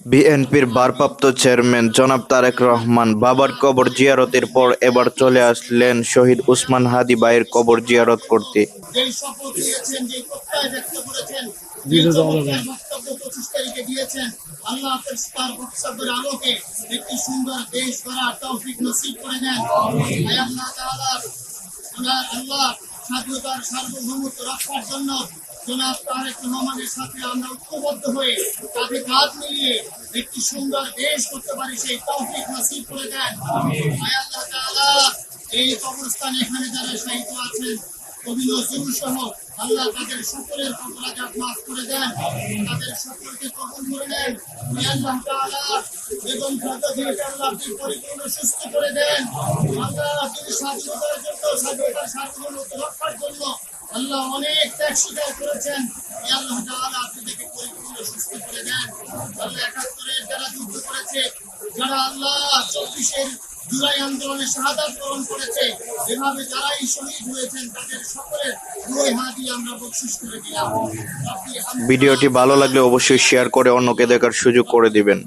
বিএনপির ভারপ্রাপ্ত চেয়ারম্যান জনাব তারেক রহমান বাবার কবর জিয়ারতের পর এবার চলে আসলেন শহীদ ওসমান হাদী ভাইয়ের কবর জিয়ারত করতে। যেই শপথ নিয়েছেন, যেই প্রত্যয় ব্যক্ত করেছেন, যেই চমৎকার বক্তব্য 25 তারিখে দিয়েছেন, আল্লাহ তার বক্তব্যের আলোকে একটি সুন্দর দেশ গড়ার তৌফিক নসিব করে দেন। আয় আল্লাহ তাআলা, আল্লাহ স্বাধীনতার সার্বভৌমত্ব রক্ষার জন্য জনাব তারেক রহমানের সাথে আমরা ঐক্যবদ্ধ হয়ে কাঁধে কাঁধ মিলিয়ে একটি সুন্দর দেশ করতে পারি, সেই তৌফিক নসিব করে দেন। আয় আল্লাহ তাআলা, এই কবরস্থানে এখানে যারা শহীদ আছেন কবি নজরুল সহ আল্লাহ তাদের সকলের অপরাধ মাফ করে দেন, তাদের সকলকে কবুল করে নেন। আল্লাহ তাআলা বেগম খালেদা জিয়াকে আল্লাহ আপনি পরিপূর্ণ সুস্থ করে দেন। আল্লাহ তিনি স্বাধীনতার জন্য, স্বাধীনতার সার্বভৌমত্ব রক্ষার জন্য আল্লাহ অনেক ত্যাগ স্বীকার করেছেন। আল্লাহ তাআলা আপনি তাকে পরিপূর্ণ সুস্থ করে দেন। আল্লাহ 71-এর যারা যুদ্ধ করেছে, যারা আল্লাহ 24-এর জুলাই আন্দোলনে শাহাদাত বরণ করেছে, এভাবে যারাই শহীদ হয়েছেন তাদের সকলের রুহে হাদি আমরা বকশিশ করে দিলাম। ভিডিওটি ভালো লাগলে অবশ্যই শেয়ার করে অন্যকে দেখার সুযোগ করে দিবেন।